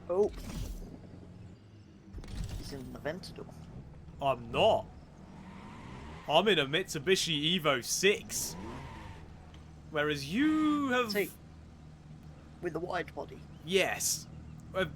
Oh. He's in the Ventador. I'm not. I'm in a Mitsubishi Evo 6. Whereas you have... See, with the wide body. Yes.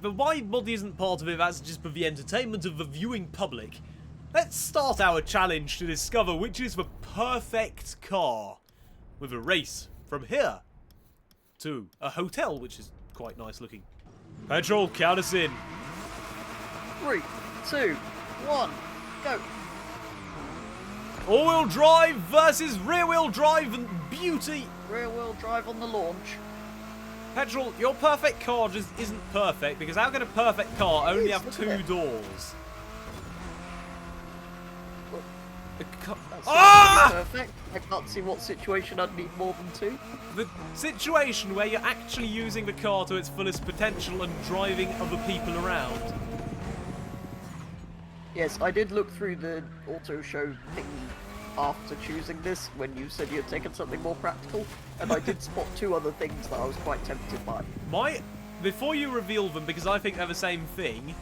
The wide body isn't part of it, that's just for the entertainment of the viewing public. Let's start our challenge to discover which is the perfect car. With a race from here to a hotel, which is quite nice looking. Petrol, count us in. 3, 2, 1, go. All-wheel drive versus rear-wheel drive and beauty. Rear-wheel drive on the launch. Petrol, your perfect car just isn't perfect because how can a perfect car only have 2 doors? That's perfect. I can't see what situation I'd need more than 2. The situation where you're actually using the car to its fullest potential and driving other people around. Yes, I did look through the auto show thingy after choosing this when you said you had taken something more practical, and I did spot 2 other things that I was quite tempted by. Before you reveal them, because I think they're the same thing,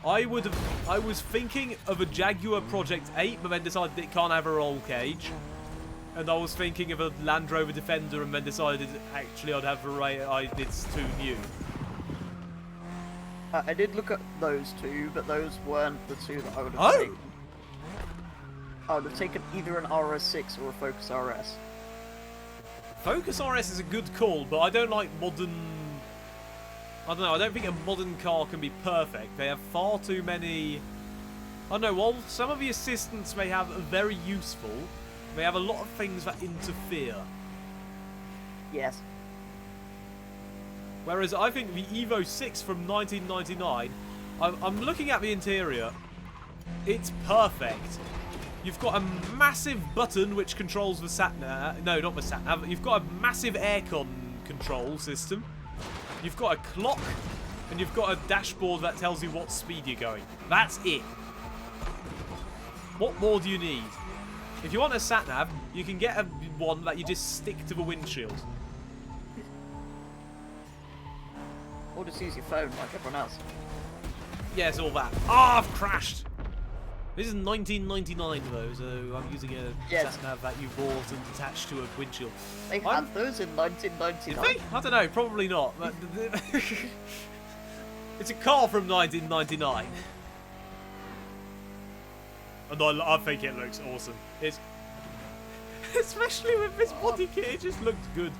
I was thinking of a Jaguar Project 8, but then decided it can't have a roll cage. And I was thinking of a Land Rover Defender, and then decided actually I'd have it's too new. I did look at those 2, but those weren't the 2 that I would have taken. I would have taken either an RS6 or a Focus RS. Focus RS is a good call, but I don't like modern... I don't know, I don't think a modern car can be perfect. They have far too many... I don't know, while some of the assistants may have very useful, they have a lot of things that interfere. Yes. Whereas I think the Evo 6 from 1999, I'm looking at the interior, it's perfect. You've got a massive button which controls the sat-nav. No, not the sat-nav. You've got a massive aircon control system. You've got a clock, and you've got a dashboard that tells you what speed you're going. That's it. What more do you need? If you want a sat-nav, you can get one that you just stick to the windshield. Or just use your phone like everyone else. Yes, all that. Ah, I've crashed. This is 1999 though, so I'm using a sat-nav that you bought and attached to a windshield. They had those in 1999. Did they? I don't know, probably not. But it's a car from 1999. And I think it looks awesome. It's especially with this body kit, it just looks good.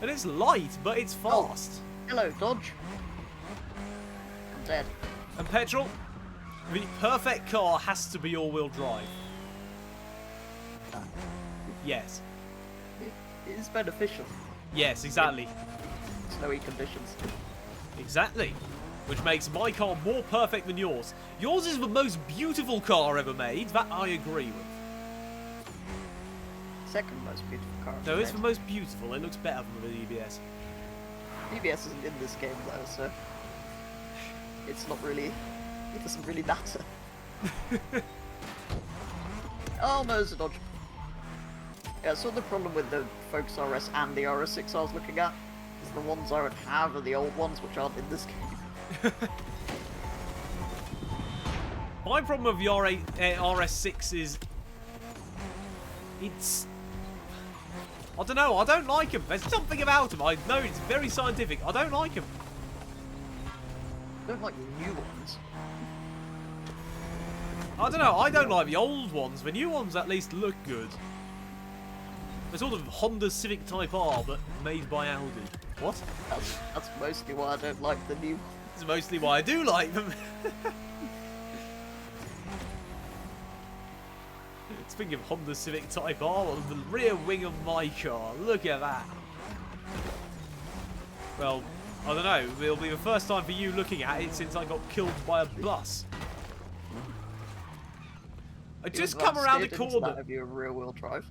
And it's light, but it's fast. Hello, Dodge. I'm dead. And petrol? The perfect car has to be all-wheel drive. Yes. It is beneficial. Yes, exactly. Snowy conditions. Exactly. Which makes my car more perfect than yours. Yours is the most beautiful car ever made. That I agree with. Second most beautiful car. No, it's the most beautiful. It looks better than the EBS. EBS isn't in this game though, so it's not really. It doesn't really matter. Oh no, it's a Dodge. Yeah, so the problem with the Focus RS and the RS6 I was looking at is the ones I would have are the old ones which aren't in this game. My problem with the RS6 is it's... I don't know, I don't like him. There's something about him. I know it's very scientific. I don't like him. I don't like the new ones. I don't know, I don't like the old ones. The new ones at least look good. They're sort of Honda Civic Type R, but made by Audi. What? That's mostly why I don't like the new. It's mostly why I do like them. Speaking of Honda Civic Type R on the rear wing of my car, look at that. Well, I don't know, it'll be the first time for you looking at it since I got killed by a bus. I just come around the corner. Have you a rear-wheel drive?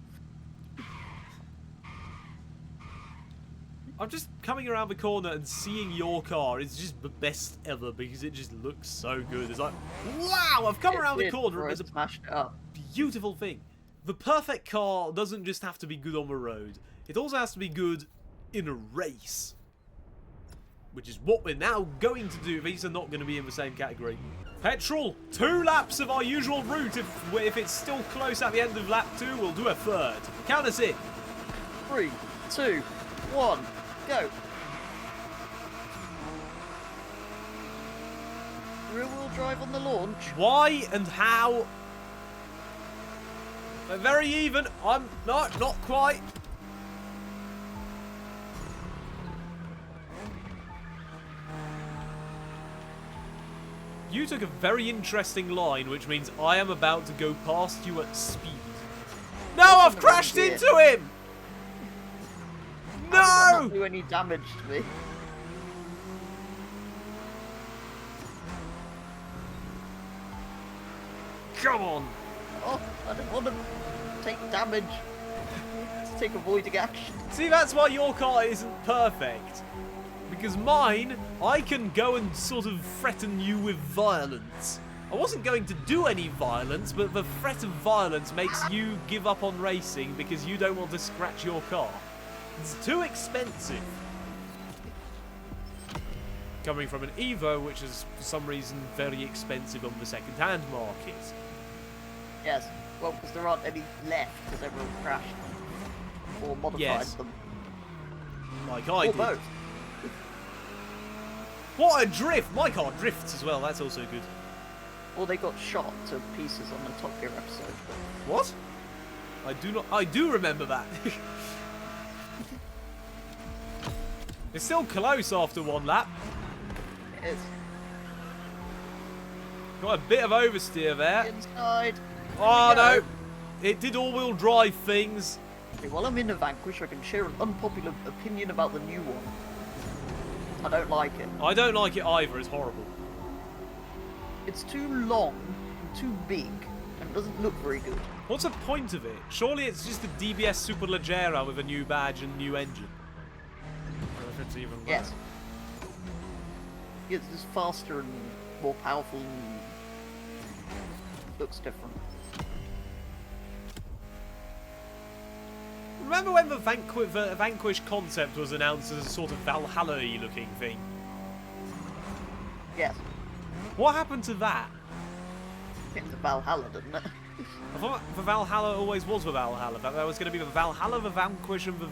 I'm just coming around the corner and seeing your car is just the best ever because it just looks so good. It's like, wow, I've come around the corner and there's a beautiful thing. The perfect car doesn't just have to be good on the road. It also has to be good in a race. which is what we're now going to do. These are not going to be in the same category. Petrol, 2 laps of our usual route. If it's still close at the end of lap 2, we'll do a third. Count us in. 3, 2, 1, go. Rear-wheel drive on the launch. Why and how? They're very even. I'm not quite. You took a very interesting line, which means I am about to go past you at speed. No, I've crashed into him! How did that No! not do any damage to me? Come on! Oh, I don't want to take damage. To take avoiding action. See, that's why your car isn't perfect. Because mine, I can go and sort of threaten you with violence. I wasn't going to do any violence, but the threat of violence makes you give up on racing because you don't want to scratch your car. It's too expensive. Coming from an Evo, which is for some reason very expensive on the second-hand market. Yes, well, because there aren't any left because everyone crashed or modified them. Like I did. Both. What a drift! My car drifts as well, that's also good. Or they got shot to pieces on the Top Gear episode. What? I do remember that. It's still close after 1 lap. It is. Got a bit of oversteer there. Inside. Oh no! It did all-wheel drive things. Okay, while I'm in the Vanquish, I can share an unpopular opinion about the new one. I don't like it. I don't like it either, it's horrible. It's too long and too big and doesn't look very good. What's the point of it? Surely it's just a DBS Superleggera with a new badge and new engine. Or if it's even that. Yes. It's just faster and more powerful and looks different. Remember when the Vanquish concept was announced as a sort of Valhalla-y looking thing? Yes. What happened to that? It was Valhalla, didn't it? I thought the Valhalla always was the Valhalla. That there was going to be the Valhalla, the Vanquish, and the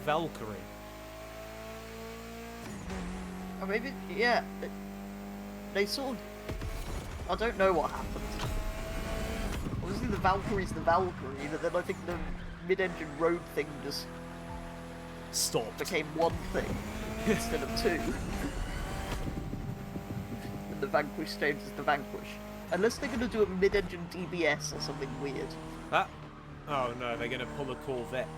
Valkyrie. Or maybe, yeah. They sort of... I don't know what happened. Obviously the Valkyrie's the Valkyrie, but then I think the mid-engine road thing just Stopped. became one thing instead of two. And the Vanquish stays as the Vanquish. Unless they're going to do a mid-engine DBS or something weird. That? Oh no, they're going to pull a Corvette.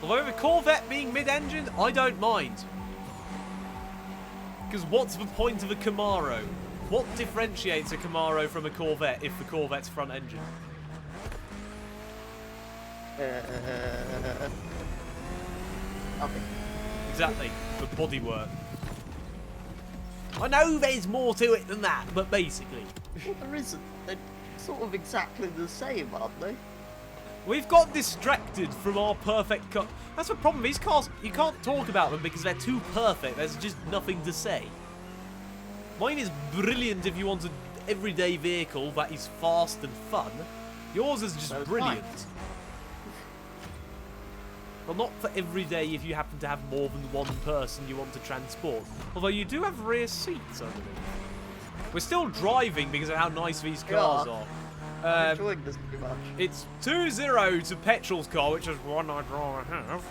Although the Corvette being mid-engine, I don't mind. Because what's the point of a Camaro? What differentiates a Camaro from a Corvette if the Corvette's front engine? Nothing. Exactly, the bodywork. I know there's more to it than that, but basically. Well, there isn't. They're sort of exactly the same, aren't they? We've got distracted from our perfect car. That's the problem. These cars, you can't talk about them because they're too perfect. There's just nothing to say. Mine is brilliant if you want an everyday vehicle that is fast and fun. Yours is just brilliant. Well, not for every day if you happen to have more than one person you want to transport. Although you do have rear seats, I believe. We're still driving because of how nice these cars are. I'm enjoying this too much. It's 2-0 to Petrol's car, which is one I'd rather have.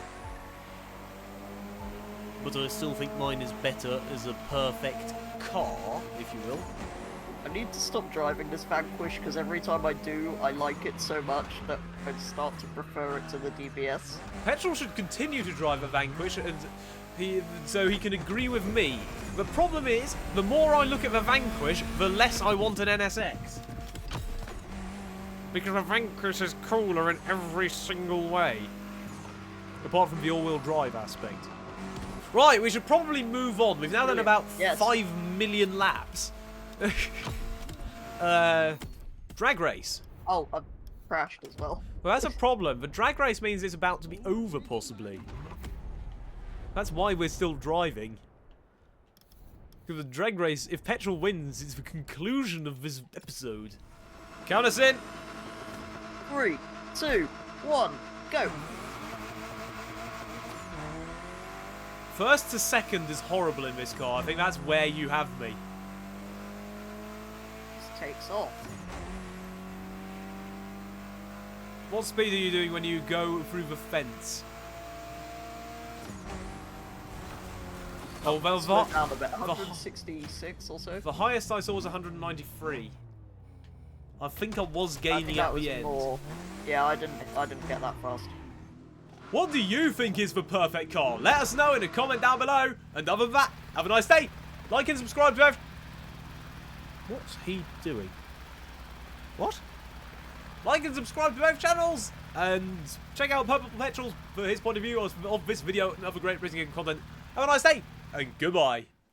But I still think mine is better as a perfect car, if you will. I need to stop driving this Vanquish because every time I do, I like it so much that I start to prefer it to the DBS. Petrol should continue to drive a Vanquish, and so he can agree with me. The problem is, the more I look at the Vanquish, the less I want an NSX. Because the Vanquish is cooler in every single way. Apart from the all-wheel drive aspect. Right, we should probably move on. We've now done about 5 million laps. Drag race. Oh, crashed as well. Well, that's a problem. The drag race means it's about to be over, possibly. That's why we're still driving. Because the drag race, if petrol wins, it's the conclusion of this episode. Count us in. 3, 2, 1, go. First to second is horrible in this car. I think that's where you have me. This takes off. What speed are you doing when you go through the fence? Oh, well, Slow down a bit. 166 or so. the highest I saw was 193. I think I was gaining at the end. More. Yeah, I didn't get that fast. What do you think is the perfect car? Let us know in a comment down below. And other than that, have a nice day. Like and subscribe to both. What's he doing? What? Like and subscribe to both channels. And check out Purple Petrol for his point of view of this video and other great racing content. Have a nice day. And goodbye.